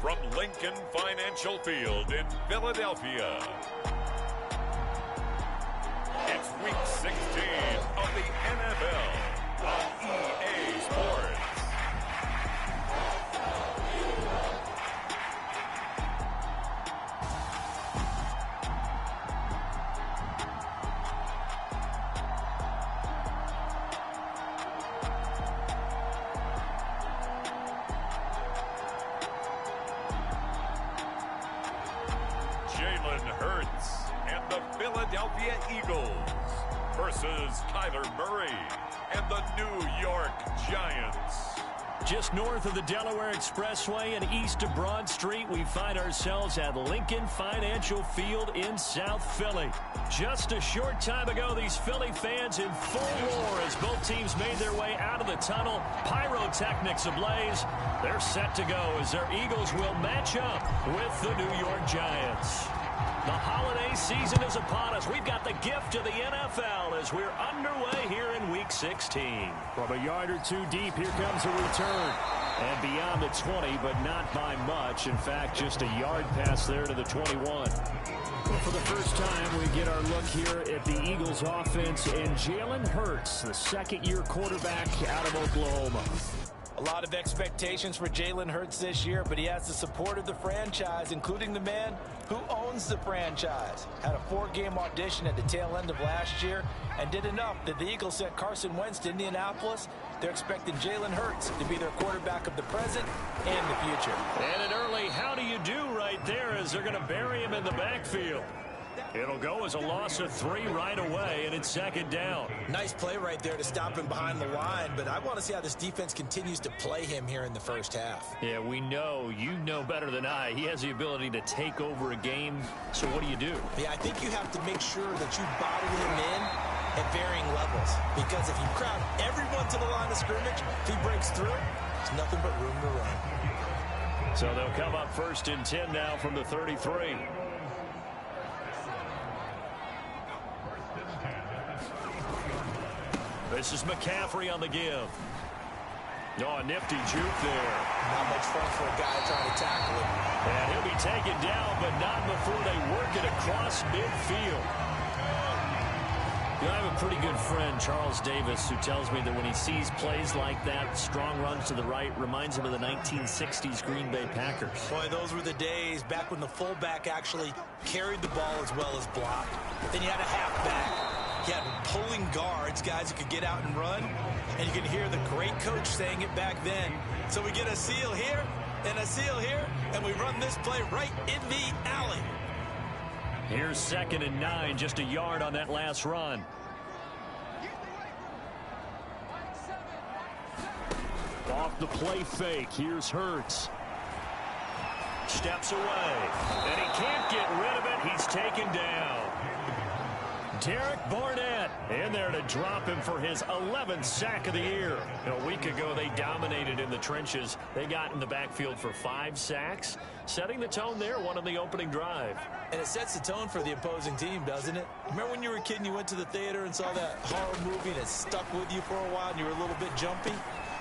from Lincoln Financial Field in Philadelphia. It's Week 16 of the NFL on EA Sports. Jalen Hurts and the Philadelphia Eagles versus Kyler Murray and the New York Giants. Just north of the Delaware Expressway and east of Broad Street, we find ourselves at Lincoln Financial Field in South Philly. Just a short time ago, these Philly fans in full roar as both teams made their way out of the tunnel. Pyrotechnics ablaze. They're set to go as their Eagles will match up with the New York Giants. The holiday season is upon us. We've got the gift of the NFL as we're underway here in Week 16. From a yard or two deep, here comes a return. And beyond the 20, but not by much. In fact, just a yard pass there to the 21. Well, for the first time, we get our look here at the Eagles offense and Jalen Hurts, the second-year quarterback out of Oklahoma. A lot of expectations for Jalen Hurts this year, but he has the support of the franchise, including the man who owns the franchise. Had a 4-game audition at the tail end of last year and did enough that the Eagles sent Carson Wentz to Indianapolis. They're expecting Jalen Hurts to be their quarterback of the present and the future. And an early how do you do right there as they're going to bury him in the backfield. It'll go as a loss of 3 right away, and it's second down. Nice play right there to stop him behind the line, but I want to see how this defense continues to play him here in the first half. Yeah, we know, you know better than I, he has the ability to take over a game, so what do you do? Yeah, I think you have to make sure that you bottle him in at varying levels, because if you crowd everyone to the line of scrimmage, if he breaks through, there's nothing but room to run. So they'll come up 1st and 10 now from the 33. This is McCaffrey on the give. Oh, a nifty juke there. Not much fun for a guy trying to tackle him. And he'll be taken down, but not before they work it across midfield. You know, I have a pretty good friend, Charles Davis, who tells me that when he sees plays like that, strong runs to the right, reminds him of the 1960s Green Bay Packers. Boy, those were the days back when the fullback actually carried the ball as well as blocked. Then you had a halfback. You had pulling guards, guys who could get out and run. And you can hear the great coach saying it back then. So we get a seal here and a seal here, and we run this play right in the alley. Here's 2nd and 9, just a yard on that last run. Off the play fake, here's Hurts. Steps away, and he can't get rid of it. He's taken down. Derek Barnett in there to drop him for his 11th sack of the year. A week ago, they dominated in the trenches. They got in the backfield for 5 sacks, setting the tone there, one on the opening drive. And it sets the tone for the opposing team, doesn't it? Remember when you were a kid and you went to the theater and saw that horror movie and it stuck with you for a while and you were a little bit jumpy?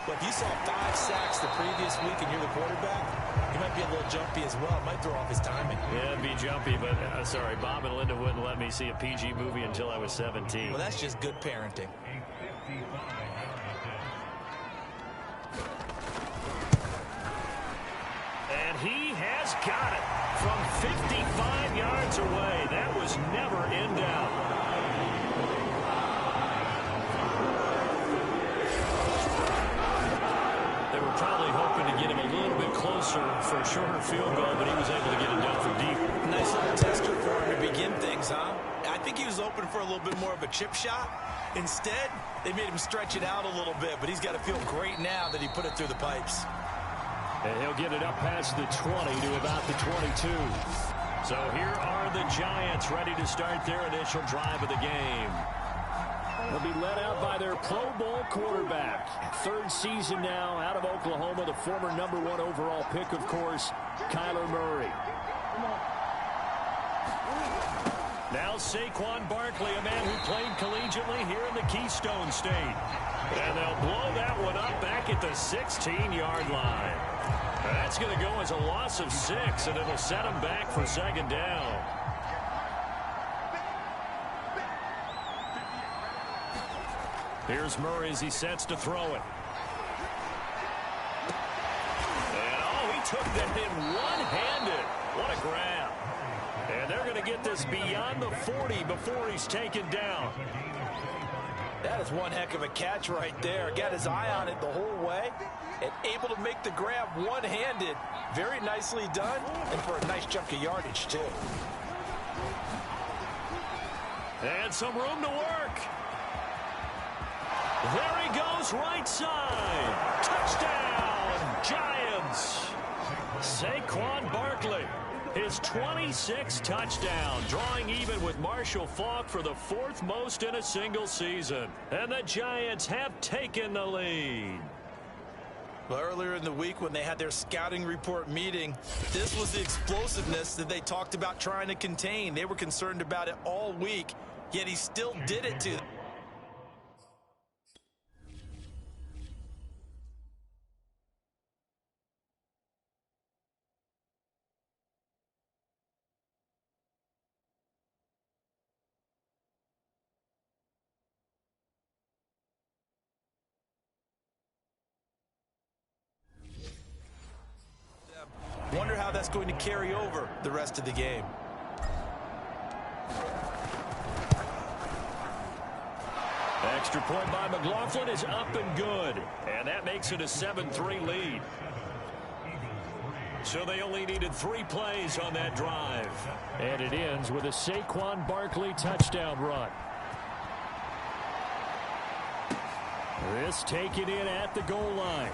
But if you saw 5 sacks the previous week and you're the quarterback, you might be a little jumpy as well. It might throw off his timing. Yeah, it'd be jumpy, but sorry, Bob and Linda wouldn't let me see a PG movie until I was 17. Well, that's just good parenting. And he has got it from 55 yards away. That was never in doubt. Probably hoping to get him a little bit closer for a shorter field goal, but he was able to get it done from deep. Nice little tester for him to begin things, huh? I think he was open for a little bit more of a chip shot. Instead, they made him stretch it out a little bit, but he's got to feel great now that he put it through the pipes. And he'll get it up past the 20 to about the 22. So here are the Giants ready to start their initial drive of the game. They'll be led out by their Pro Bowl quarterback. 3rd season now out of Oklahoma, the former #1 overall pick, of course, Kyler Murray. Now Saquon Barkley, a man who played collegiately here in the Keystone State. And they'll blow that one up back at the 16-yard line. That's going to go as a loss of 6, and it'll set him back for second down. Here's Murray as he sets to throw it. And, oh, he took that in one-handed. What a grab. And they're going to get this beyond the 40 before he's taken down. That is one heck of a catch right there. Got his eye on it the whole way and able to make the grab one-handed. Very nicely done, and for a nice chunk of yardage, too. And some room to work. There he goes, right side. Touchdown, Giants. Saquon Barkley, his 26th touchdown, drawing even with Marshall Faulk for the 4th most in a single season. And the Giants have taken the lead. Well, earlier in the week when they had their scouting report meeting, this was the explosiveness that they talked about trying to contain. They were concerned about it all week, yet he still did it to them. Wonder how that's going to carry over the rest of the game. Extra point by McLaughlin is up and good. And that makes it a 7-3 lead. So they only needed 3 plays on that drive. And it ends with a Saquon Barkley touchdown run. This taken in at the goal line.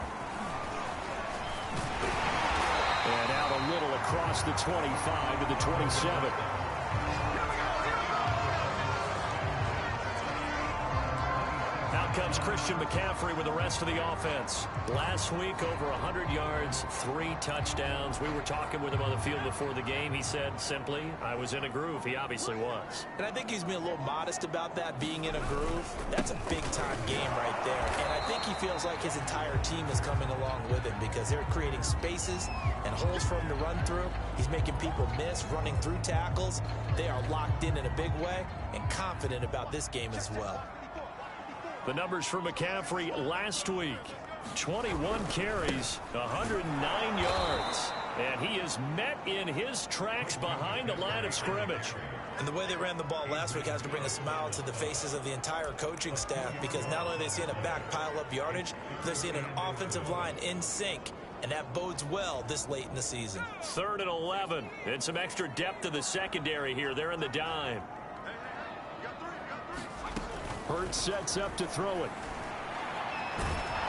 And out a little across the 25 to the 27. Out comes Christian McCaffrey with the rest of the offense. Last week, over 100 yards, 3 touchdowns. We were talking with him on the field before the game. He said simply, I was in a groove. He obviously was. And I think he's been a little modest about that, being in a groove. That's a big-time game right there. And I think he feels like his entire team is coming along with him because they're creating spaces and holes for him to run through. He's making people miss, running through tackles. They are locked in a big way and confident about this game as well. The numbers for McCaffrey last week. 21 carries, 109 yards. And he is met in his tracks behind the line of scrimmage. And the way they ran the ball last week has to bring a smile to the faces of the entire coaching staff because not only are they seeing a back pile up yardage, they're seeing an offensive line in sync. And that bodes well this late in the season. 3rd and 11. And some extra depth to the secondary here. They're in the dime. Hurts sets up to throw it.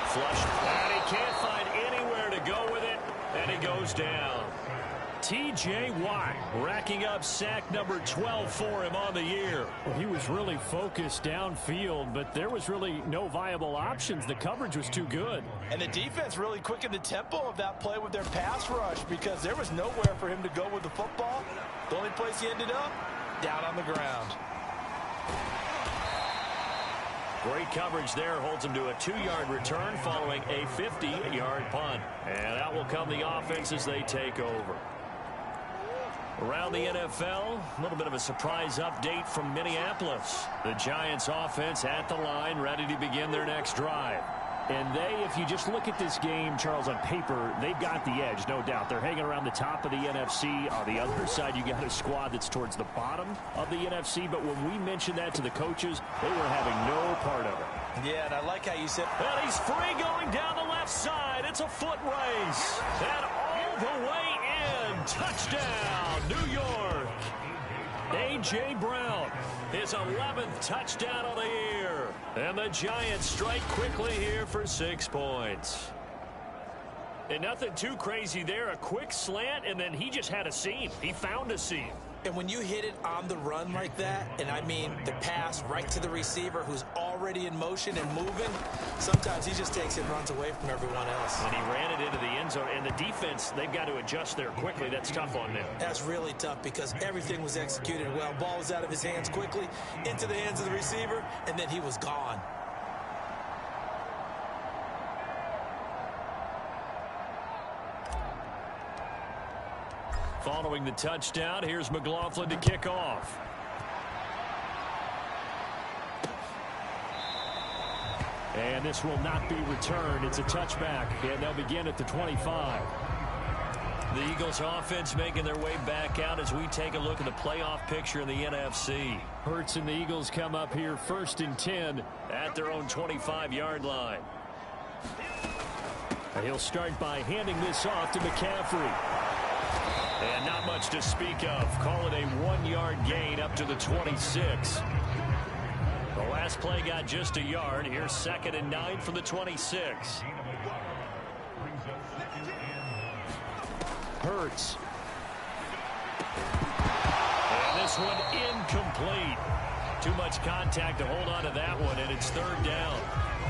Flush. And he can't find anywhere to go with it. And he goes down. T.J. Watt racking up sack number 12 for him on the year. Well, he was really focused downfield, but there was really no viable options. The coverage was too good. And the defense really quickened the tempo of that play with their pass rush because there was nowhere for him to go with the football. The only place he ended up, down on the ground. Great coverage there, holds him to a 2-yard return following a 50-yard punt. And out will come the offense as they take over. Around the NFL, a little bit of a surprise update from Minneapolis. The Giants offense at the line, ready to begin their next drive. And they, if you just look at this game, Charles, on paper, they've got the edge, no doubt. They're hanging around the top of the NFC. On the other side, you got a squad that's towards the bottom of the NFC. But when we mentioned that to the coaches, they were having no part of it. Yeah, and I like how you said... And he's free going down the left side. It's a foot race. And all the way in. Touchdown, New York. A.J. Brown, his 11th touchdown of the year. And the Giants strike quickly here for 6 points. And nothing too crazy there. A quick slant, and then he just had a seam. He found a seam. And when you hit it on the run like that, and I mean the pass right to the receiver who's already in motion and moving, sometimes he just takes it and runs away from everyone else. And he ran it into the end zone. And the defense, they've got to adjust there quickly. That's tough on them. That's really tough because everything was executed well. Ball was out of his hands quickly, into the hands of the receiver, and then he was gone. Following the touchdown, here's McLaughlin to kick off. And this will not be returned. It's a touchback, and they'll begin at the 25. The Eagles offense making their way back out as we take a look at the playoff picture in the NFC. Hurts and the Eagles come up here 1st and 10 at their own 25-yard line. And he'll start by handing this off to McCaffrey. And not much to speak of. Call it a 1-yard gain up to the 26. The last play got just a yard. Here's 2nd and 9 from the 26. Hurts. And this one incomplete. Too much contact to hold on to that one, and it's 3rd down.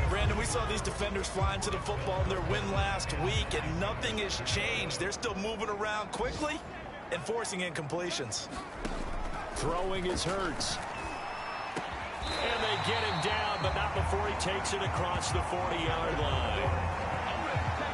Brandon, we saw these defenders flying to the football in their win last week, and nothing has changed. They're still moving around quickly and forcing incompletions. Throwing is Hurts. And they get him down, but not before he takes it across the 40-yard line.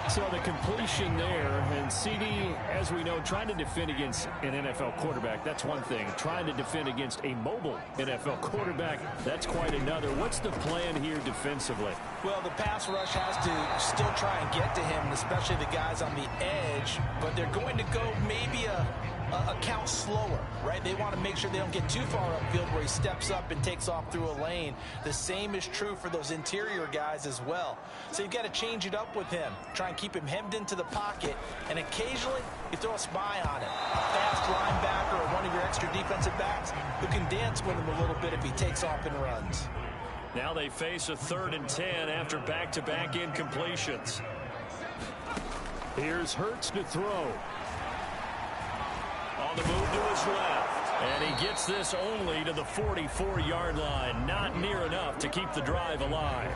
So the completion there, and CD, as we know, trying to defend against an NFL quarterback, that's one thing. Trying to defend against a mobile NFL quarterback, that's quite another. What's the plan here defensively? Well, the pass rush has to still try and get to him, especially the guys on the edge, but they're going to go maybe a count slower, right? They want to make sure they don't get too far upfield where he steps up and takes off through a lane. The same is true for those interior guys as well. So you've got to change it up with him. Try and keep him hemmed into the pocket, and occasionally you throw a spy on him. A fast linebacker or one of your extra defensive backs who can dance with him a little bit if he takes off and runs. Now they face a 3rd and 10 after back-to-back incompletions. Here's Hurts to throw. On the move to his left. And he gets this only to the 44-yard line. Not near enough to keep the drive alive.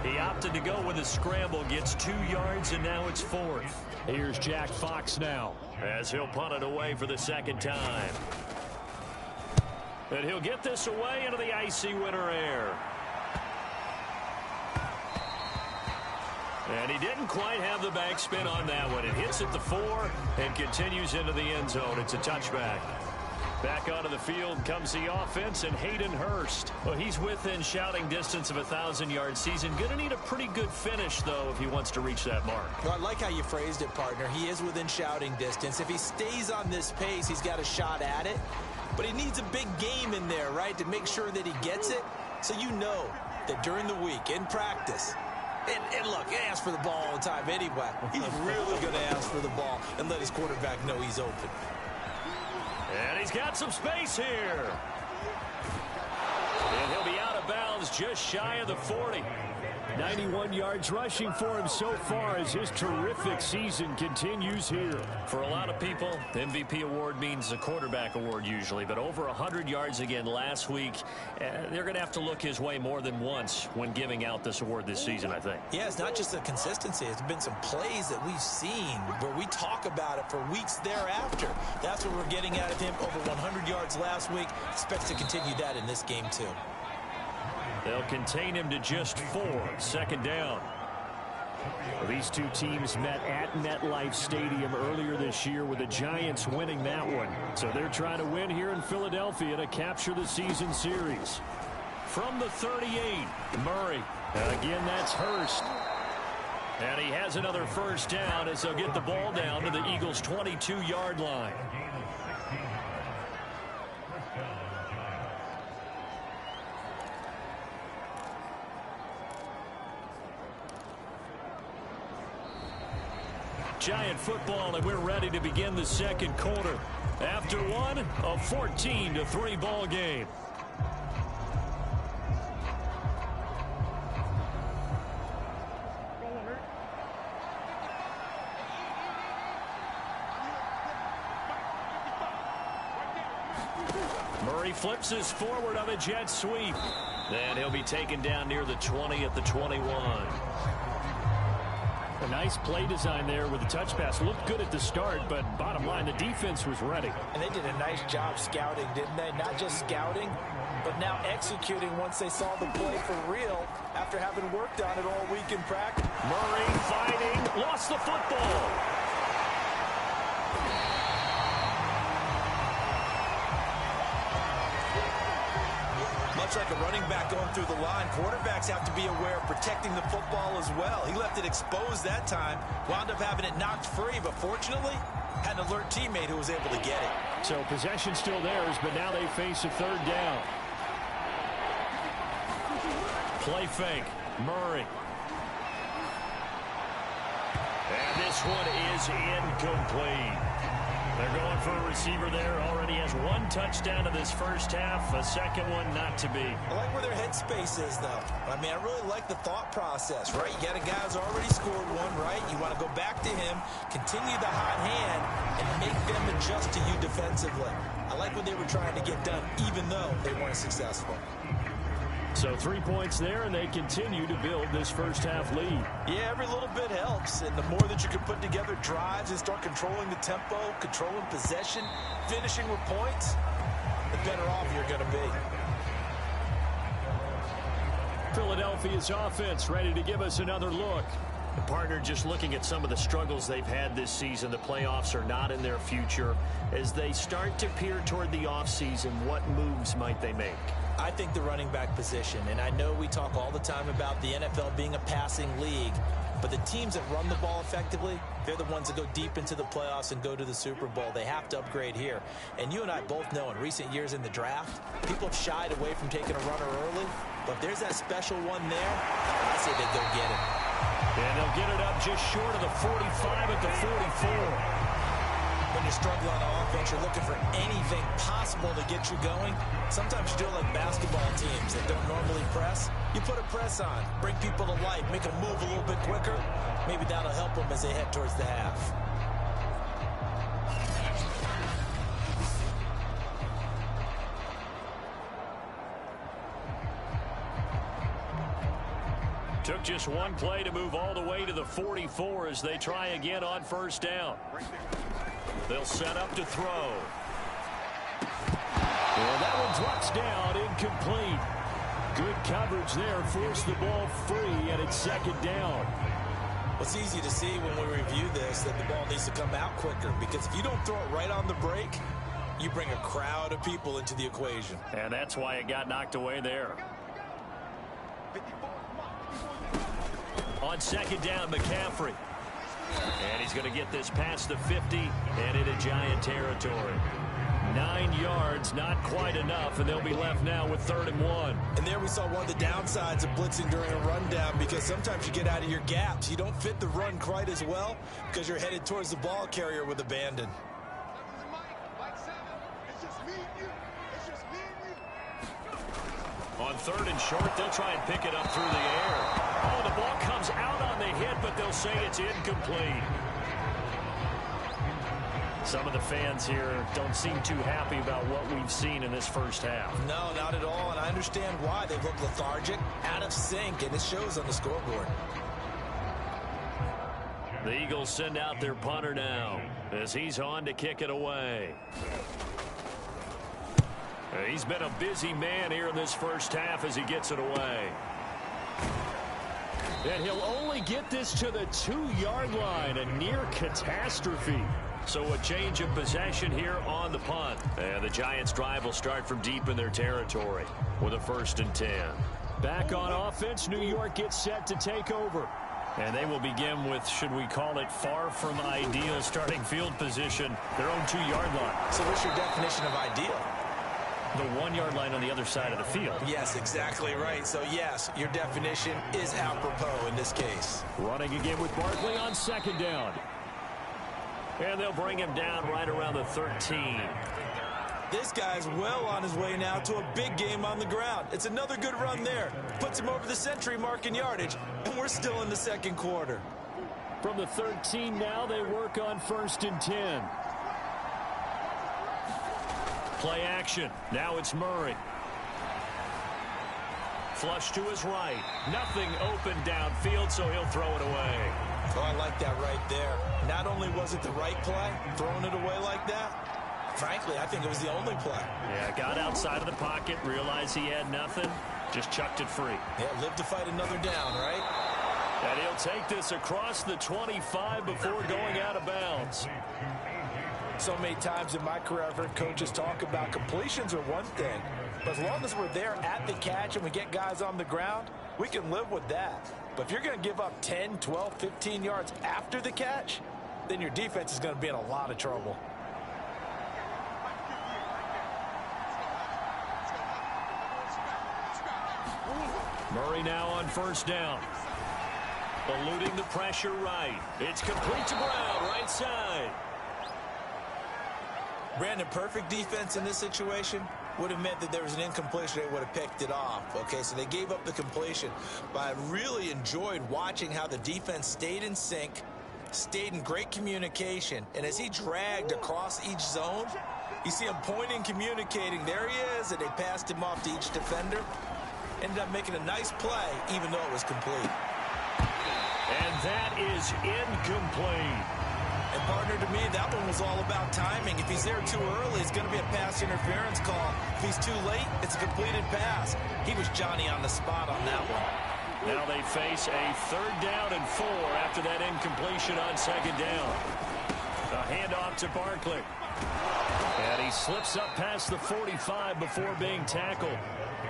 He opted to go with a scramble, gets 2 yards, and now it's 4th. Here's Jack Fox now, as he'll punt it away for the 2nd time. And he'll get this away into the icy winter air. And he didn't quite have the backspin on that one. It hits at the 4 and continues into the end zone. It's a touchback. Back onto the field comes the offense and Hayden Hurst. Well, he's within shouting distance of a 1,000-yard season. Going to need a pretty good finish, though, if he wants to reach that mark. Well, I like how you phrased it, partner. He is within shouting distance. If he stays on this pace, he's got a shot at it. But he needs a big game in there, right, to make sure that he gets it. So you know that during the week, in practice, and look, he asks for the ball all the time anyway. He's really going to ask for the ball and let his quarterback know he's open. And he's got some space here. And he'll be out of bounds just shy of the 40. 91 yards rushing for him so far as his terrific season continues here. For a lot of people, the MVP award means a quarterback award usually, but over 100 yards again last week. They're going to have to look his way more than once when giving out this award this season, I think. Yeah, it's not just the consistency. It's been some plays that we've seen where we talk about it for weeks thereafter. That's what we're getting out of him. Over 100 yards last week. Expects to continue that in this game, too. They'll contain him to just 4. 2nd down. Well, these two teams met at MetLife Stadium earlier this year with the Giants winning that one. So they're trying to win here in Philadelphia to capture the season series. From the 38, Murray. Again, that's Hurst. And he has another 1st down as they'll get the ball down to the Eagles' 22-yard line. Giant football, and we're ready to begin the 2nd quarter. After one, a 14-3 ball game. Murray flips this forward on a jet sweep. Then he'll be taken down near the 20 at the 21. A nice play design there with the touch pass. Looked good at the start, but bottom line, the defense was ready. And they did a nice job scouting, didn't they? Not just scouting, but now executing once they saw the play for real after having worked on it all week in practice. Murray fighting, lost the football. Much like a running back going through the line, quarterbacks have to be aware of protecting the football as well. He left it exposed that time, wound up having it knocked free, but fortunately had an alert teammate who was able to get it. So possession still theirs, but now they face a third down. Play fake. Murray. And this one is incomplete. They're going for a receiver there. Already has one touchdown in this first half. A second one not to be. I like where their headspace is, though. I mean, I really like the thought process, right? You got a guy who's already scored one, right? You want to go back to him, continue the hot hand, and make them adjust to you defensively. I like what they were trying to get done, even though they weren't successful. So 3 points there, and they continue to build this first half lead. Yeah, every little bit helps, and the more that you can put together drives and start controlling the tempo, controlling possession, finishing with points, the better off you're going to be. Philadelphia's offense ready to give us another look. The partner just looking at some of the struggles they've had this season. The playoffs are not in their future. As they start to peer toward the offseason, what moves might they make? I think the running back position, and I know we talk all the time about the NFL being a passing league, but the teams that run the ball effectively, they're the ones that go deep into the playoffs and go to the Super Bowl. They have to upgrade here. And you and I both know in recent years in the draft, people have shied away from taking a runner early, but if there's that special one there, I say they go get it. And they'll get it up just short of the 45 at the 44. When you're struggling on offense, you're looking for anything possible to get you going. Sometimes you do it like basketball teams that don't normally press. You put a press on, bring people to life, make them move a little bit quicker. Maybe that'll help them as they head towards the half. Took just one play to move all the way to the 44 as they try again on first down. They'll set up to throw. Well, that one drops down, incomplete. Good coverage there, forced the ball free, and it's second down. It's easy to see when we review this that the ball needs to come out quicker, because if you don't throw it right on the break, you bring a crowd of people into the equation. And that's why it got knocked away there. On second down, McCaffrey. And he's going to get this past the 50 and into Giant territory. 9 yards, not quite enough, and they'll be left now with 3rd and 1. And there we saw one of the downsides of blitzing during a rundown, because sometimes you get out of your gaps. You don't fit the run quite as well because you're headed towards the ball carrier with abandon. On 3rd and short, they'll try and pick it up through the air. Oh, the ball comes out on the hit, but they'll say it's incomplete. Some of the fans here don't seem too happy about what we've seen in this first half. No, not at all, and I understand why. They look lethargic, out of sync, and it shows on the scoreboard. The Eagles send out their punter now as he's on to kick it away. He's been a busy man here in this first half as he gets it away. And he'll only get this to the 2-yard line, a near catastrophe. So a change of possession here on the punt. And the Giants' drive will start from deep in their territory with a 1st and 10. Back on offense, New York gets set to take over. And they will begin with, should we call it, far from ideal starting field position, their own 2-yard line. So what's your definition of ideal? The 1-yard line on the other side of the field. Yes, exactly right. So, yes, your definition is apropos in this case. Running again with Barkley on second down. And they'll bring him down right around the 13. This guy's well on his way now to a big game on the ground. It's another good run there. Puts him over the century mark in yardage, and we're still in the second quarter. From the 13 now, they work on 1st and 10. Play action. Now it's Murray. Flush to his right. Nothing open downfield, so he'll throw it away. Oh, I like that right there. Not only was it the right play, throwing it away like that, frankly, I think it was the only play. Yeah, got outside of the pocket, realized he had nothing, just chucked it free. Yeah, live to fight another down, right? And he'll take this across the 25 before going out of bounds. So many times in my career, I've heard coaches talk about completions are one thing, but as long as we're there at the catch and we get guys on the ground, we can live with that. But if you're going to give up 10, 12, 15 yards after the catch, then your defense is going to be in a lot of trouble. Murray now on first down. Eluding the pressure right. It's complete to Brown, right side. Brandon, perfect defense in this situation would have meant that there was an incompletion. They would have picked it off. Okay, so they gave up the completion. But I really enjoyed watching how the defense stayed in sync, stayed in great communication. And as he dragged across each zone, you see him pointing, communicating. There he is, and they passed him off to each defender. Ended up making a nice play, even though it was complete. And that is incomplete. And, partner, to me, that one was all about timing. If he's there too early, it's going to be a pass interference call. If he's too late, it's a completed pass. He was Johnny on the spot on that one. Now they face a 3rd down and 4 after that incompletion on 2nd down. A handoff to Barkley. And he slips up past the 45 before being tackled.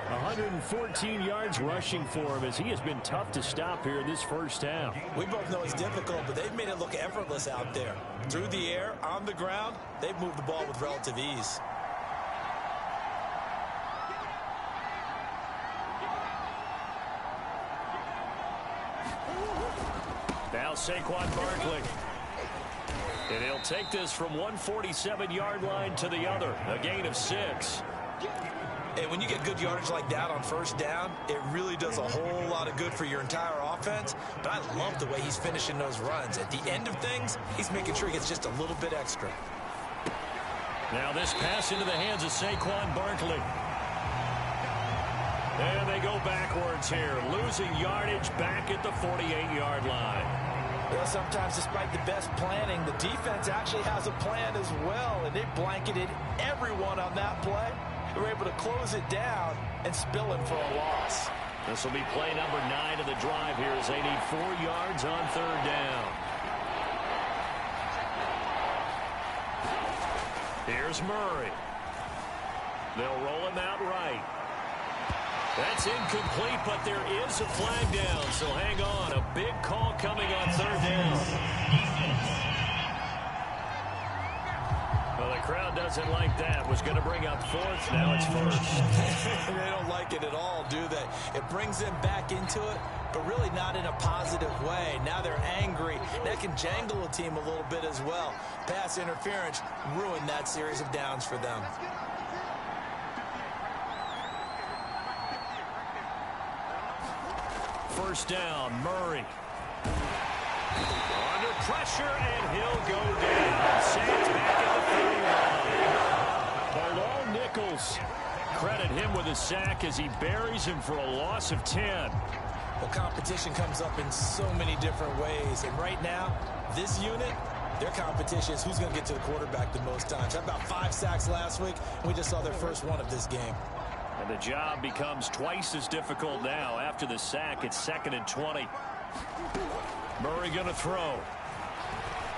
114 yards rushing for him as he has been tough to stop here in this first half. We both know it's difficult, but they've made it look effortless out there. Through the air, on the ground, they've moved the ball with relative ease. Now Saquon Barkley. And he'll take this from 147-yard line to the other. A gain of 6. And when you get good yardage like that on first down, it really does a whole lot of good for your entire offense. But I love the way he's finishing those runs. At the end of things, he's making sure he gets just a little bit extra. Now this pass into the hands of Saquon Barkley. And they go backwards here, losing yardage back at the 48-yard line. Well, sometimes despite the best planning, the defense actually has a plan as well, and they blanketed everyone on that play. They were able to close it down and spill him for a loss. This will be play number 9 of the drive here as they need 4 yards on 3rd down. Here's Murray. They'll roll him out right. That's incomplete, but there is a flag down, so hang on. A big call coming on 3rd down. Well, the crowd doesn't like that. Was going to bring up 4th. Now it's 1st. They don't like it at all, do they? It brings them back into it, but really not in a positive way. Now they're angry. That can jangle a team a little bit as well. Pass interference ruined that series of downs for them. First down, Murray. Under pressure, and he'll go down. Saints back at the 30 line. Bilal Nichols. Credit him with a sack as he buries him for a loss of 10. Well, competition comes up in so many different ways. And right now, this unit, their competition is who's going to get to the quarterback the most times. Had about 5 sacks last week, and we just saw their first one of this game. And the job becomes twice as difficult now. After the sack, it's 2nd and 20. Murray going to throw.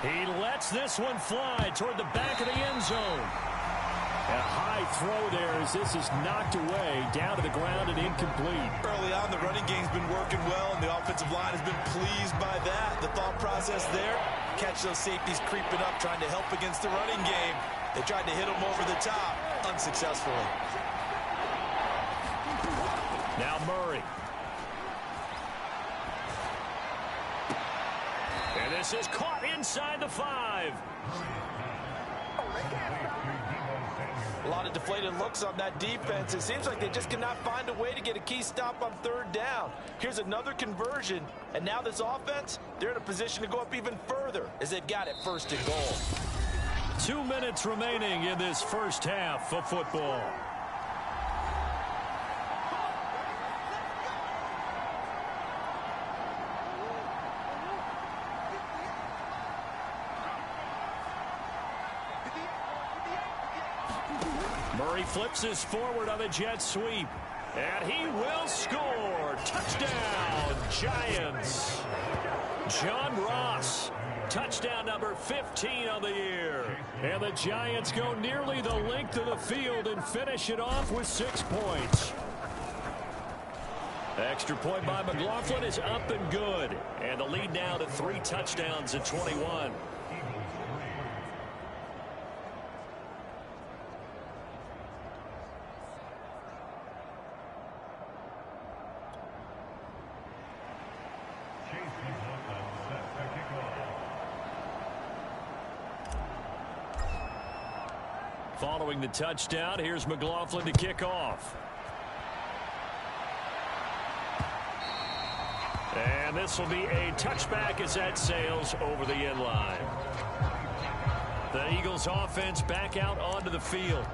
He lets this one fly toward the back of the end zone. A high throw there as this is knocked away, down to the ground and incomplete. Early on, the running game's been working well, and the offensive line has been pleased by that. The thought process there, catch those safeties creeping up, trying to help against the running game. They tried to hit them over the top, unsuccessfully. Now Murray. And this is caught inside the 5. A lot of deflated looks on that defense. It seems like they just cannot find a way to get a key stop on 3rd down. Here's another conversion, and now this offense, they're in a position to go up even further as they've got it 1st and goal. 2 minutes remaining in this first half of football. Murray flips this forward on the jet sweep. And he will score. Touchdown, Giants. John Ross Touchdown number 15 on the year. And the Giants go nearly the length of the field and finish it off with 6 points. Extra point by McLaughlin is up and good. And the lead now to 3 touchdowns at 21. Following the touchdown, here's McLaughlin to kick off. And this will be a touchback as that sails over the end line. The Eagles offense back out onto the field.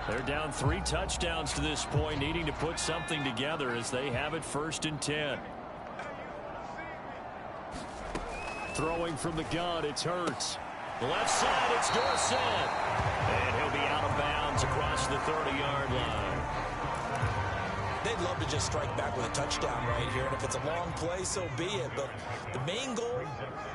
They're down 3 touchdowns to this point, needing to put something together as they have it 1st and 10. Throwing from the gun, it's Hurts. Left side, it's Dorsett. And he'll be out of bounds across the 30-yard line. They'd love to just strike back with a touchdown right here, and if it's a long play, so be it. But the main goal,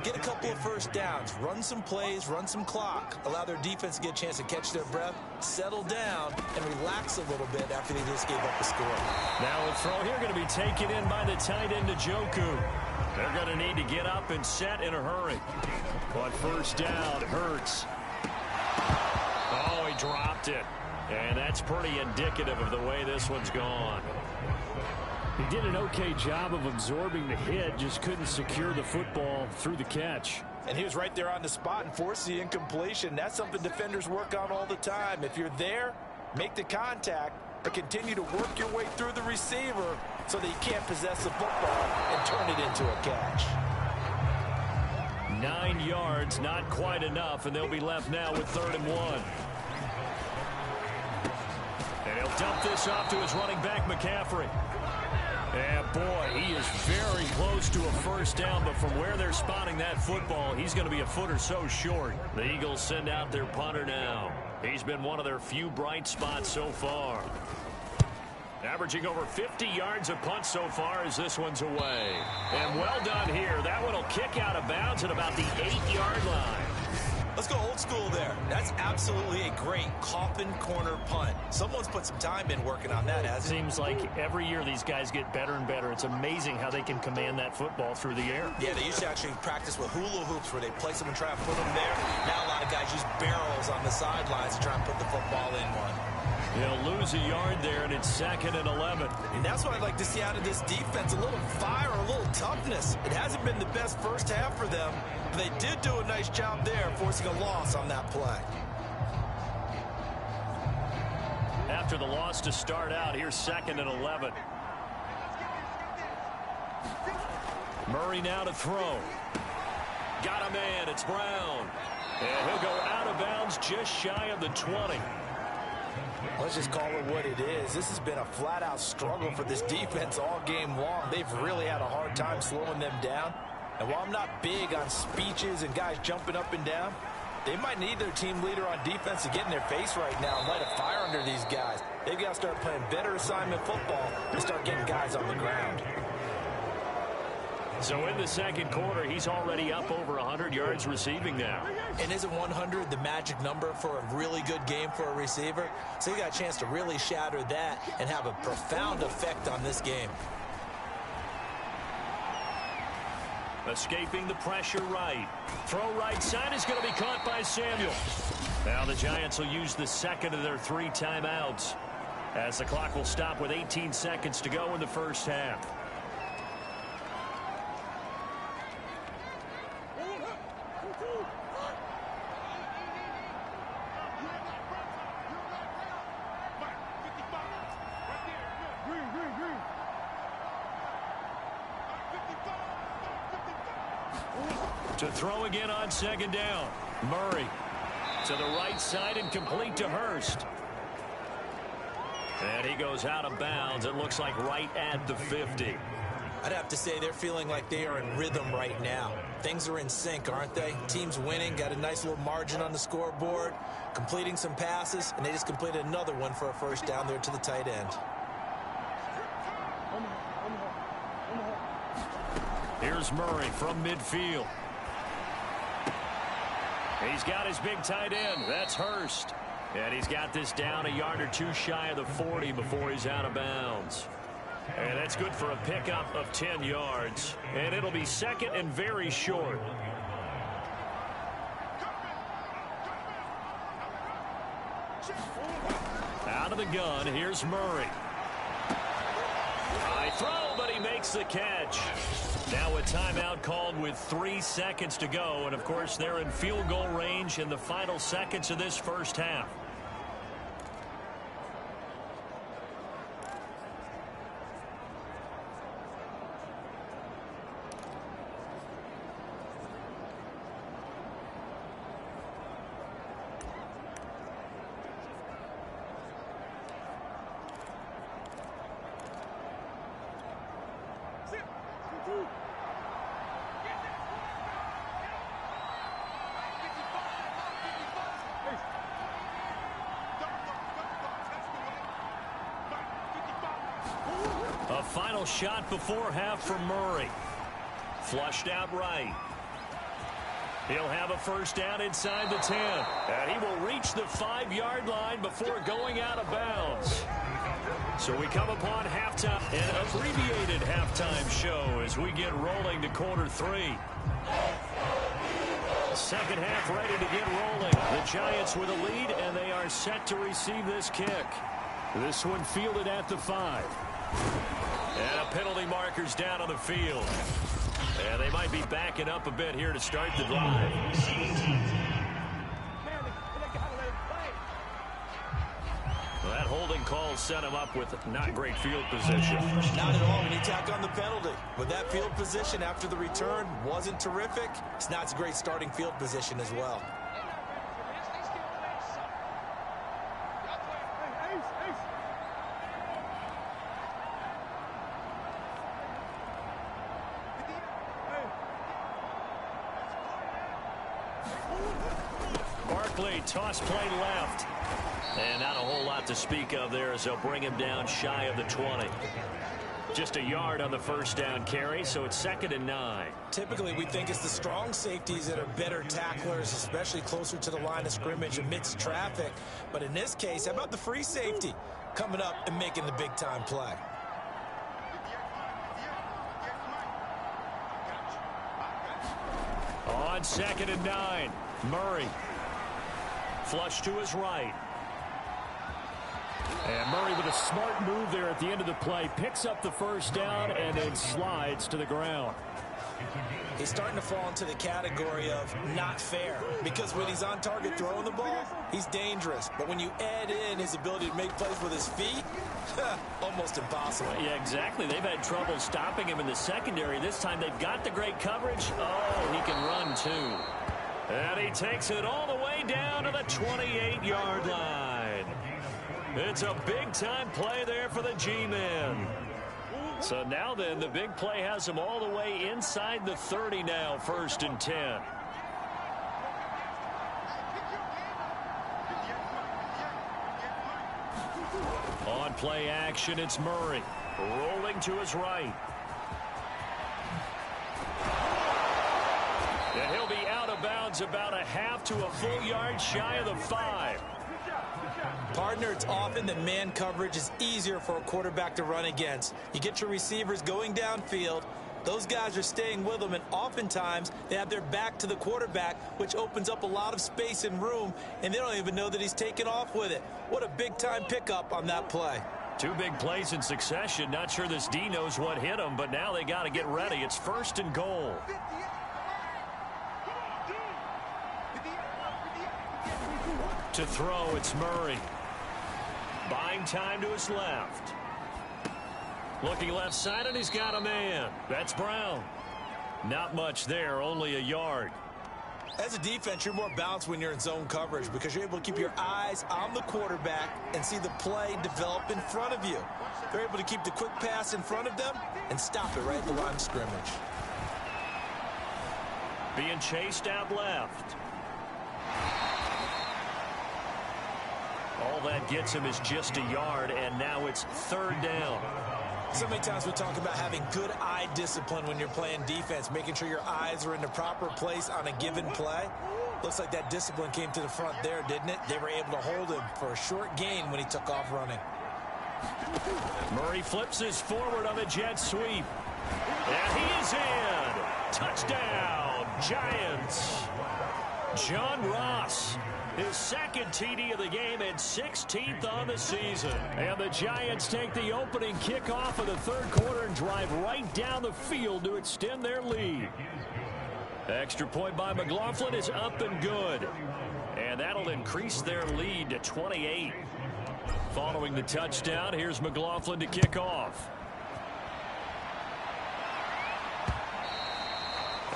get a couple of first downs, run some plays, run some clock, allow their defense to get a chance to catch their breath, settle down, and relax a little bit after they just gave up the score. Now a throw here going to be taken in by the tight end, Njoku. They're going to need to get up and set in a hurry. But first down, Hurts. Oh, he dropped it. And that's pretty indicative of the way this one's gone. He did an okay job of absorbing the hit, just couldn't secure the football through the catch. And he was right there on the spot and forced the incompletion. That's something defenders work on all the time. If you're there, make the contact, but continue to work your way through the receiver so that you can't possess the football and turn it into a catch. 9 yards, not quite enough, and they'll be left now with 3rd and 1. And he'll dump this off to his running back, McCaffrey. And boy, he is very close to a first down, but from where they're spotting that football, he's going to be a foot or so short. The Eagles send out their punter now. He's been one of their few bright spots so far. Averaging over 50 yards a punt so far as this one's away. And well done here. That one will kick out of bounds at about the 8-yard line. Let's go old school there. That's absolutely a great coffin corner punt. Someone's put some time in working on that, hasn't it? Seems like every year these guys get better and better. It's amazing how they can command that football through the air. Yeah, they used to actually practice with hula hoops where they place them and try to put them there. Now a lot of guys use barrels on the sidelines to try and put the football in one. They'll lose a yard there, and it's 2nd and 11. And that's what I'd like to see out of this defense, a little fire, a little toughness. It hasn't been the best first half for them, but they did do a nice job there, forcing a loss on that play. After the loss to start out, here's 2nd and 11. Murray now to throw. Got a man, it's Brown. And he'll go out of bounds just shy of the 20. Let's just call it what it is. This has been a flat-out struggle for this defense all game long. They've really had a hard time slowing them down. And while I'm not big on speeches and guys jumping up and down, they might need their team leader on defense to get in their face right now and light a fire under these guys. They've got to start playing better assignment football and start getting guys on the ground. So in the second quarter, he's already up over 100 yards receiving now. And isn't 100 the magic number for a really good game for a receiver? So you got a chance to really shatter that and have a profound effect on this game. Escaping the pressure right. Throw right side is going to be caught by Samuel. Now the Giants will use the second of their 3 timeouts as the clock will stop with 18 seconds to go in the first half. To throw again on 2nd down. Murray to the right side and complete to Hurst. And he goes out of bounds. It looks like right at the 50. I'd have to say they're feeling like they are in rhythm right now. Things are in sync, aren't they? Team's winning, got a nice little margin on the scoreboard, completing some passes, and they just completed another one for a first down there to the tight end. Here's Murray from midfield. He's got his big tight end. That's Hurst. And he's got this down a yard or two shy of the 40 before he's out of bounds. And that's good for a pickup of 10 yards. And it'll be second and very short. Out of the gun, here's Murray. High throw, but he makes the catch. Now a timeout called with 3 seconds to go. And, of course, they're in field goal range in the final seconds of this first half. A final shot before half from Murray. Flushed out right. He'll have a first down inside the 10. And he will reach the 5-yard line before going out of bounds. So we come upon halftime, an abbreviated halftime show as we get rolling to quarter 3. Second half ready to get rolling. The Giants with a lead, and they are set to receive this kick. This one fielded at the 5. And a penalty marker's down on the field. And they might be backing up a bit here to start the drive. Well, that holding call set him up with not great field position. Not at all when you tack on the penalty. But that field position after the return wasn't terrific. It's not a great starting field position as well. Barkley, toss play left. And not a whole lot to speak of there as they'll bring him down shy of the 20. Just a yard on the first down carry, so it's 2nd and 9. Typically, we think it's the strong safeties that are better tacklers, especially closer to the line of scrimmage amidst traffic. But in this case, how about the free safety coming up and making the big-time play? On 2nd and 9, Murray. Flush to his right. And Murray with a smart move there at the end of the play. Picks up the first down and then slides to the ground. He's starting to fall into the category of not fair. Because when he's on target throwing the ball, he's dangerous. But when you add in his ability to make plays with his feet, almost impossible. Yeah, exactly. They've had trouble stopping him in the secondary. This time they've got the great coverage. Oh, he can run too. And he takes it all the way down to the 28-yard line. It's a big-time play there for the G-men. So now then, the big play has him all the way inside the 30 now, 1st and 10. On play action, it's Murray. Rolling to his right. And he'll be out of bounds about a half to a full yard shy of the 5. Partner, it's often that man coverage is easier for a quarterback to run against. You get your receivers going downfield. Those guys are staying with them, and oftentimes they have their back to the quarterback, which opens up a lot of space and room, and they don't even know that he's taken off with it. What a big-time pickup on that play. 2 big plays in succession. Not sure this D knows what hit him, but now they got to get ready. It's 1st and goal. To throw, it's Murray. Buying time to his left. Looking left side, and he's got a man. That's Brown. Not much there, only a yard. As a defense, you're more balanced when you're in zone coverage because you're able to keep your eyes on the quarterback and see the play develop in front of you. They're able to keep the quick pass in front of them and stop it right at the line of scrimmage. Being chased out left. All that gets him is just a yard, and now it's 3rd down. So many times we talk about having good eye discipline when you're playing defense, making sure your eyes are in the proper place on a given play. Looks like that discipline came to the front there, didn't it? They were able to hold him for a short gain when he took off running. Murray flips his forward on the jet sweep. And he is in. Touchdown, Giants. John Ross, his second TD of the game and 16th on the season. And the Giants take the opening kickoff of the third quarter and drive right down the field to extend their lead. Extra point by McLaughlin is up and good. And that'll increase their lead to 28. Following the touchdown, here's McLaughlin to kick off.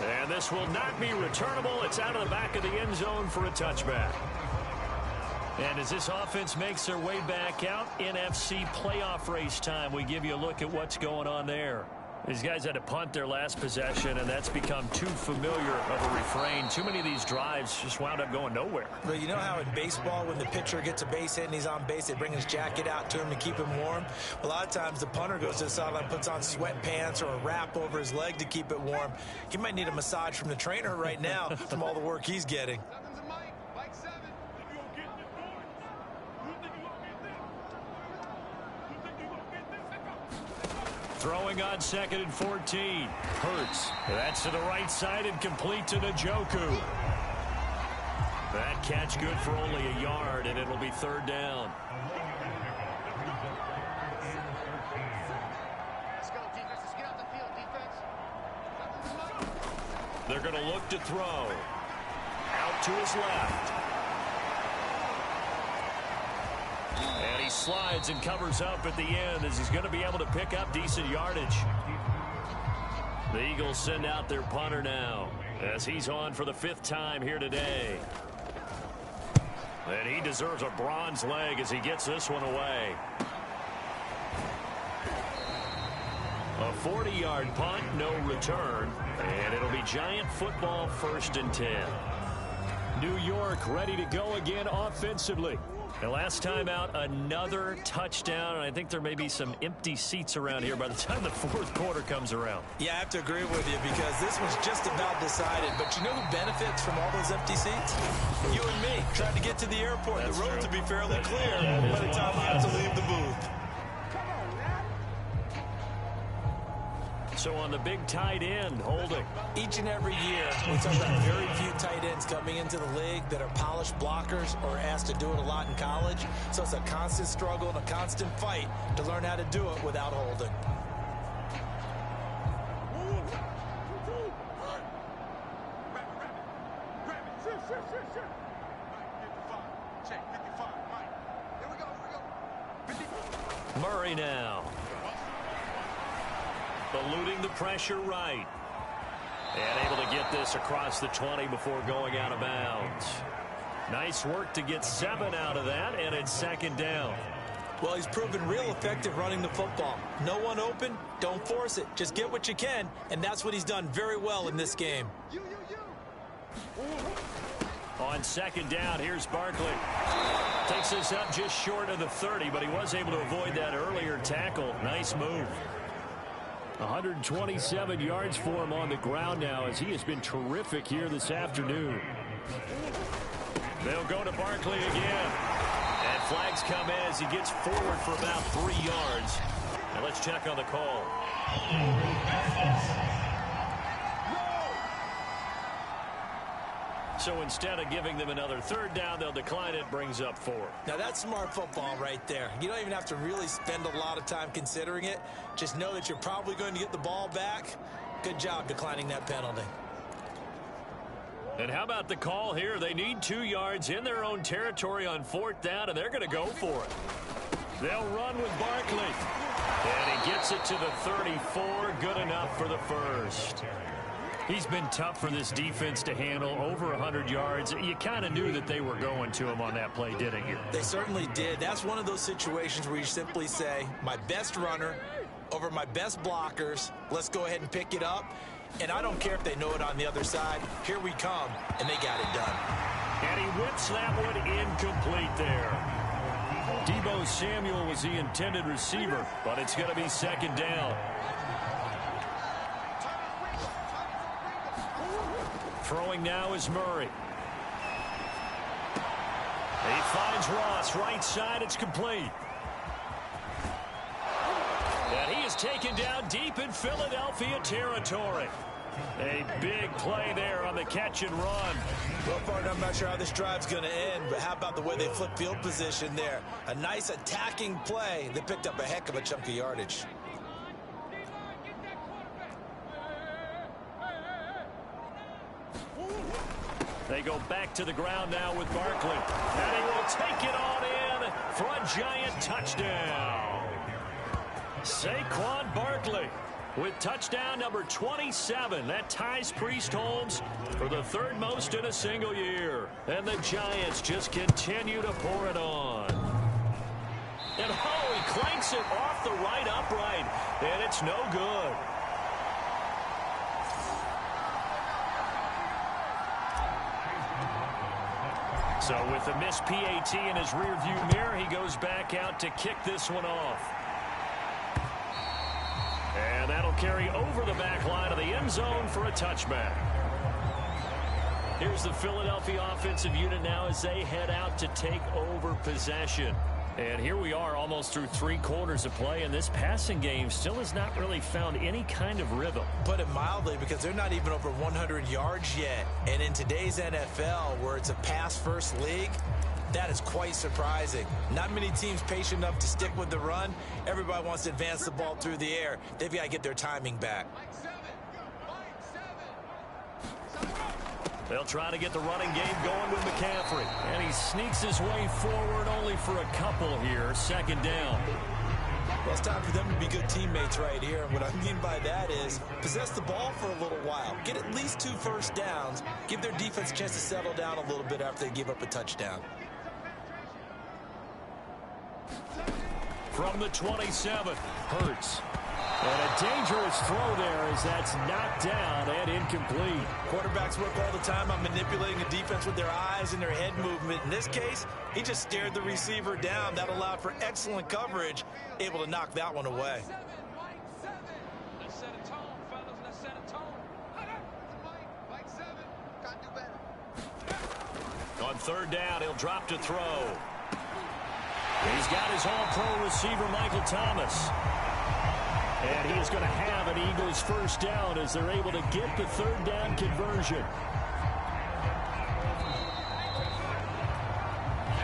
And this will not be returnable. It's out of the back of the end zone for a touchback. And as this offense makes their way back out, NFC playoff race time, we give you a look at what's going on there. These guys had to punt their last possession, and that's become too familiar of a refrain. Too many of these drives just wound up going nowhere. Well, you know how in baseball, when the pitcher gets a base hit and he's on base, they bring his jacket out to him to keep him warm? A lot of times the punter goes to the sideline, puts on sweatpants or a wrap over his leg to keep it warm. He might need a massage from the trainer right now from all the work he's getting. Throwing on 2nd and 14. Hurts. That's to the right side and complete to Njoku. That catch good for only a yard, and it'll be third down. Let's go, defense. Let's get out the field, defense. They're going to look to throw. Out to his left. And he slides and covers up at the end as he's going to be able to pick up decent yardage. The Eagles send out their punter now as he's on for the 5th time here today. And he deserves a bronze leg as he gets this one away. A 40-yard punt, no return. And it'll be Giant football 1st and 10. New York ready to go again offensively. And last time out, another touchdown, and I think there may be some empty seats around here by the time the 4th quarter comes around. Yeah, I have to agree with you because this was just about decided. But you know who benefits from all those empty seats? You and me, trying to get to the airport. The roads will be fairly clear by the time we have to leave the booth. So on the big tight end, Holding. Each and every year, we talk about very few tight ends coming into the league that are polished blockers or asked to do it a lot in college. So it's a constant struggle and a constant fight to learn how to do it without Holding. Murray now. Eluding the pressure right. And able to get this across the 20 before going out of bounds. Nice work to get 7 out of that, and it's 2nd down. Well, he's proven real effective running the football. No one open, don't force it. Just get what you can, and that's what he's done very well in this game. On 2nd down, here's Barkley. Takes this up just short of the 30, but he was able to avoid that earlier tackle. Nice move. 127 yards for him on the ground now as he has been terrific here this afternoon. They'll go to Barkley again. And flags come in as he gets forward for about 3 yards. Now let's check on the call. So instead of giving them another 3rd down, they'll decline it, brings up 4. Now that's smart football right there. You don't even have to really spend a lot of time considering it. Just know that you're probably going to get the ball back. Good job declining that penalty. And how about the call here? They need 2 yards in their own territory on 4th down, and they're going to go for it. They'll run with Barkley. And he gets it to the 34. Good enough for the 1st. He's been tough for this defense to handle, over 100 yards. You kind of knew that they were going to him on that play, didn't you? They certainly did. That's one of those situations where you simply say, my best runner over my best blockers. Let's go ahead and pick it up. And I don't care if they know it on the other side. Here we come, and they got it done. And he whips that one incomplete there. Deebo Samuel was the intended receiver, but it's going to be 2nd down. Throwing now is Murray. He finds Ross, right side, it's complete. And he is taken down deep in Philadelphia territory. A big play there on the catch and run. Well, partner, I'm not sure how this drive's going to end, but how about the way they flip field position there? A nice attacking play. They picked up a heck of a chunk of yardage. They go back to the ground now with Barkley. And he will take it on in for a giant touchdown. Saquon Barkley with touchdown number 27. That ties Priest Holmes for the third most in a single year. And the Giants just continue to pour it on. And oh, he clanks it off the right upright. And it's no good. So with the missed PAT in his rearview mirror, he goes back out to kick this one off. And that'll carry over the back line of the end zone for a touchback. Here's the Philadelphia offensive unit now as they head out to take over possession. And here we are almost through 3 quarters of play, and this passing game still has not really found any kind of rhythm. Put it mildly, because they're not even over 100 yards yet. And in today's NFL, where it's a pass-first league, that is quite surprising. Not many teams patient enough to stick with the run. Everybody wants to advance the ball through the air. They've got to get their timing back. They'll try to get the running game going with McCaffrey. And he sneaks his way forward only for a couple here. Second down. Well, it's time for them to be good teammates right here. And what I mean by that is possess the ball for a little while. Get at least 2 first downs. Give their defense a chance to settle down a little bit after they give up a touchdown. From the 27, Hurts. And a dangerous throw there as that's knocked down and incomplete. Quarterbacks work all the time on manipulating a defense with their eyes and their head movement. In this case, he just stared the receiver down. That allowed for excellent coverage, able to knock that one away. Let's set a tone, fellas. Let's set a tone. Mike 7. Got to do better. On third down, he'll drop to throw. He's got his all-pro receiver, Michael Thomas. And he is going to have an Eagles first down as they're able to get the third down conversion.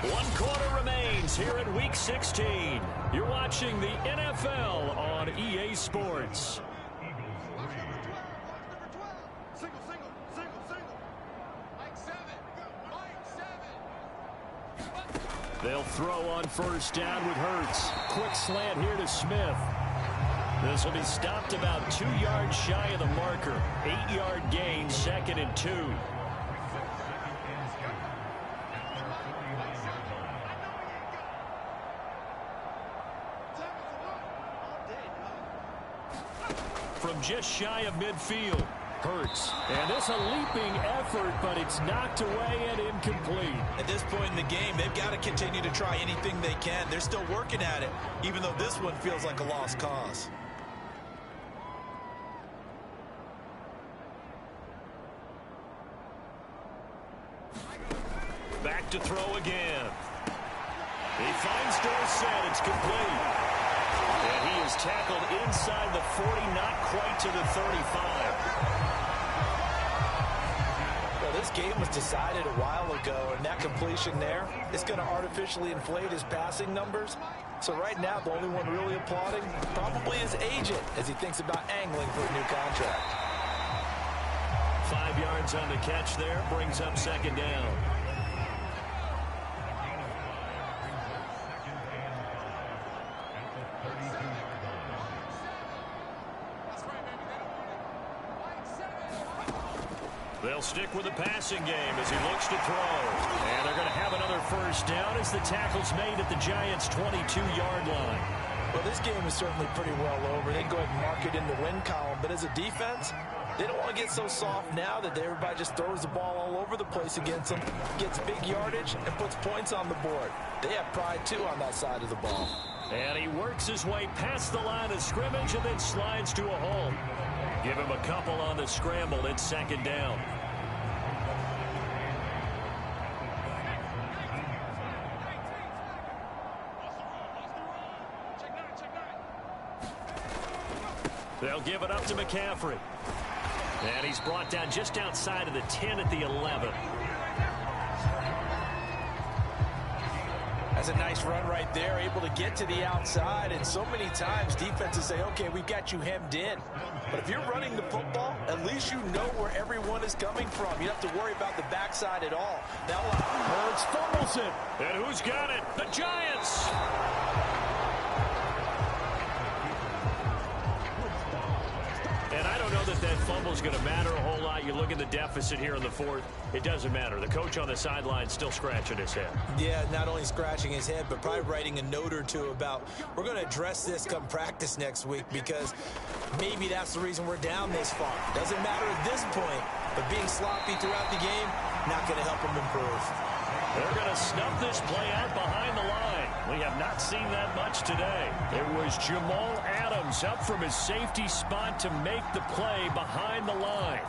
1 quarter remains here in Week 16. You're watching the NFL on EA Sports. They'll throw on first down with Hurts. Quick slant here to Smith. This will be stopped about 2 yards shy of the marker. 8-yard gain, 2nd and 2. From just shy of midfield, Hurts. And this a leaping effort, but it's knocked away and incomplete. At this point in the game, they've got to continue to try anything they can. They're still working at it, even though this one feels like a lost cause. Back to throw again. He finds Dorsett. It's complete. And he is tackled inside the 40, not quite to the 35. Well, this game was decided a while ago, and that completion there is going to artificially inflate his passing numbers. So right now, the only one really applauding probably his agent as he thinks about angling for a new contract. 5 yards on the catch there, brings up second down. They'll stick with the passing game as he looks to throw. And they're going to have another first down as the tackle's made at the Giants' 22-yard line. Well, this game is certainly pretty well over. They can go ahead and mark it in the win column. But as a defense, they don't want to get so soft now that everybody just throws the ball all over the place against them, gets big yardage, and puts points on the board. They have pride, too, on that side of the ball. And he works his way past the line of scrimmage and then slides to a hole. Give him a couple on the scramble. It's second down. They'll give it up to McCaffrey. And he's brought down just outside of the 10 at the 11. That's a nice run right there, able to get to the outside. And so many times defenses say, okay, we've got you hemmed in. But if you're running the football, at least you know where everyone is coming from. You don't have to worry about the backside at all. Now Hurts fumbles it. And who's got it? The Giants. And I don't know that fumble's going to matter a whole lot. You look at the deficit here in the fourth. It doesn't matter. The coach on the sideline still scratching his head. Yeah, not only scratching his head, but probably writing a note or two about, we're going to address this come practice next week, because maybe that's the reason we're down this far. Doesn't matter at this point, but being sloppy throughout the game, not going to help them improve. They're going to snuff this play out behind the line. We have not seen that much today. It was Jamal Adams up from his safety spot to make the play behind the line.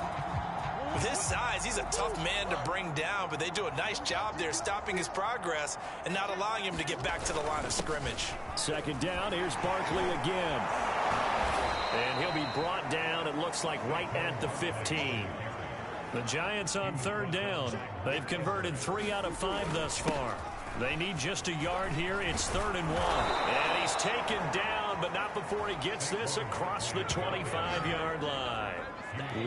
With his size, he's a tough man to bring down, but they do a nice job there stopping his progress and not allowing him to get back to the line of scrimmage. Second down, here's Barkley again. And he'll be brought down, it looks like, right at the 15. The Giants on third down. They've converted 3 out of 5 thus far. They need just a yard here. It's 3rd and 1. And he's taken down, but not before he gets this across the 25-yard line.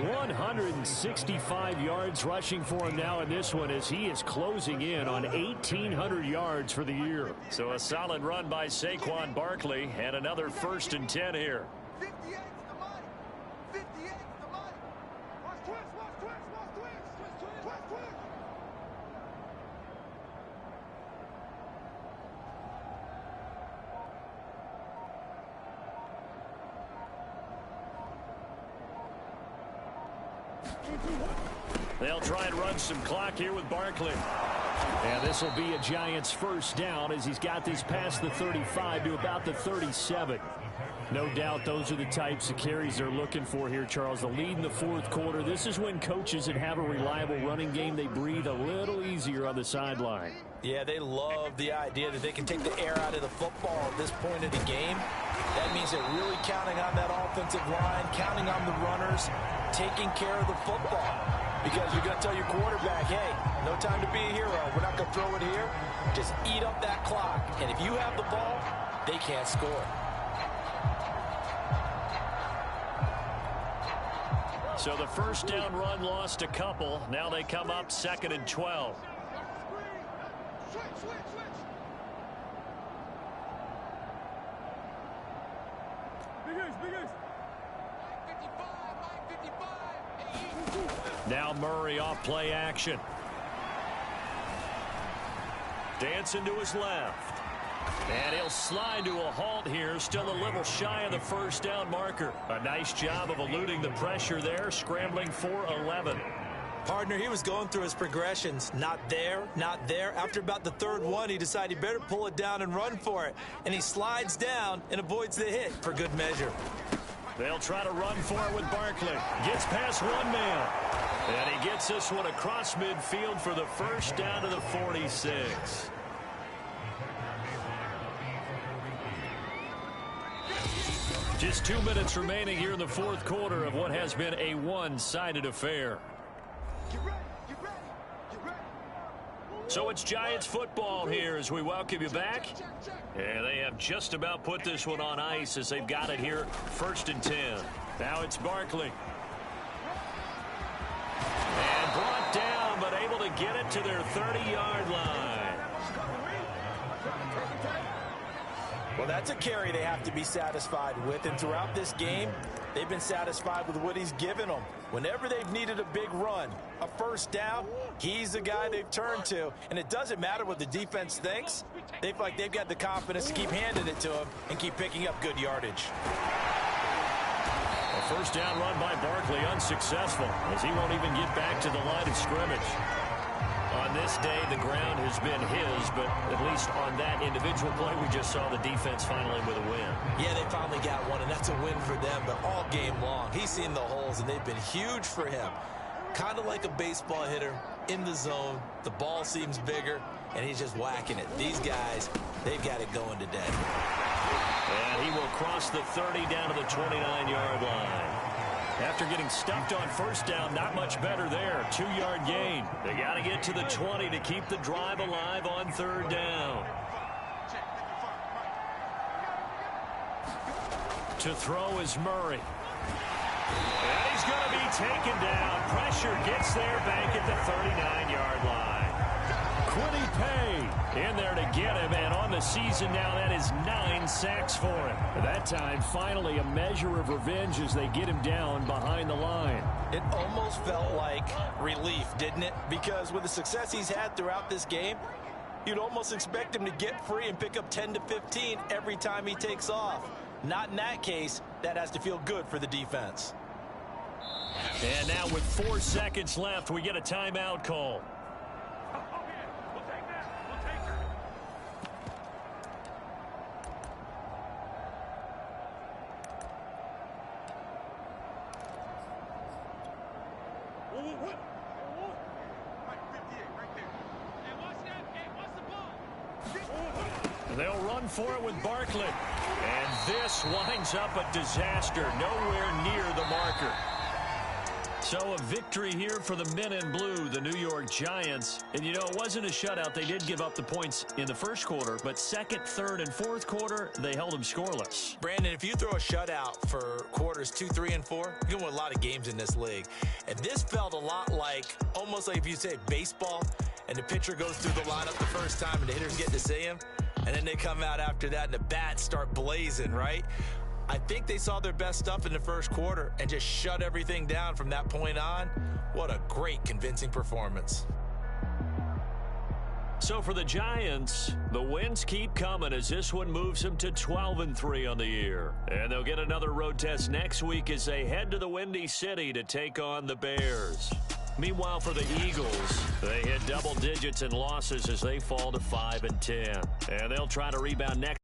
165 yards rushing for him now in this one, as he is closing in on 1,800 yards for the year. So a solid run by Saquon Barkley, and another 1st and 10 here. 58's the money. 58's the money. Watch twist, watch twist, watch twist. Twist, twist. They'll try and run some clock here with Barkley. And this will be a Giants first down, as he's got this past the 35 to about the 37. No doubt those are the types of carries they're looking for here, Charles. The lead in the fourth quarter. This is when coaches that have a reliable running game, they breathe a little easier on the sideline. Yeah, they love the idea that they can take the air out of the football at this point of the game. That means they're really counting on that offensive line, counting on the runners, taking care of the football. Because you're going to tell your quarterback, hey, no time to be a hero. We're not going to throw it here. Just eat up that clock. And if you have the ball, they can't score. So the first down run lost a couple. Now they come up 2nd and 12. Switch. Big Ace. 955. Now Murray off play action. Dancing to his left. And he'll slide to a halt here, still a little shy of the first down marker. A nice job of eluding the pressure there, scrambling for 11. Partner, he was going through his progressions. Not there, not there. After about the 3rd one, he decided he better pull it down and run for it. And he slides down and avoids the hit for good measure. They'll try to run for it with Barkley. Gets past one man. And he gets this one across midfield for the first down to the 46. Just 2 minutes remaining here in the fourth quarter of what has been a one-sided affair. So it's Giants football here as we welcome you back. And they have just about put this one on ice as they've got it here, 1st and 10. Now it's Barkley. And brought down, but able to get it to their 30-yard line. Well, that's a carry they have to be satisfied with. And throughout this game, they've been satisfied with what he's given them. Whenever they've needed a big run, a first down, he's the guy they've turned to. And it doesn't matter what the defense thinks. They feel like they've got the confidence to keep handing it to him and keep picking up good yardage. A first down run by Barkley unsuccessful, as he won't even get back to the line of scrimmage. On this day, the ground has been his, but at least on that individual play, we just saw the defense finally with a win. Yeah, they finally got one, and that's a win for them, but all game long, he's seen the holes, and they've been huge for him. Kind of like a baseball hitter in the zone. The ball seems bigger, and he's just whacking it. These guys, they've got it going today. And he will across the 30 down to the 29-yard line. After getting stuffed on first down, not much better there. 2-yard gain. They got to get to the 20 to keep the drive alive on third down. To throw is Murray. And he's going to be taken down. Pressure gets there back at the 39-yard line. Kwity Paye in there to get him, and on the season now, that is 9 sacks for him. At that time, finally a measure of revenge as they get him down behind the line. It almost felt like relief, didn't it? Because with the success he's had throughout this game, you'd almost expect him to get free and pick up 10 to 15 every time he takes off. Not in that case. That has to feel good for the defense. And now with 4 seconds left, we get a timeout call. They'll run for it with Barkley. And this winds up a disaster. Nowhere near the marker. So a victory here for the men in blue, the New York Giants. And, you know, it wasn't a shutout. They did give up the points in the first quarter. But second, third, and fourth quarter, they held them scoreless. Brandon, if you throw a shutout for quarters 2, 3, and 4, you're going to win a lot of games in this league. And this felt a lot like, almost like if you say baseball, and the pitcher goes through the lineup the first time and the hitters get to see him. And then they come out after that and the bats start blazing, right? I think they saw their best stuff in the first quarter and just shut everything down from that point on. What a great, convincing performance. So for the Giants, the wins keep coming as this one moves them to 12-3 on the year. And they'll get another road test next week as they head to the Windy City to take on the Bears. Meanwhile, for the Eagles, they hit double digits in losses as they fall to 5-10. And they'll try to rebound next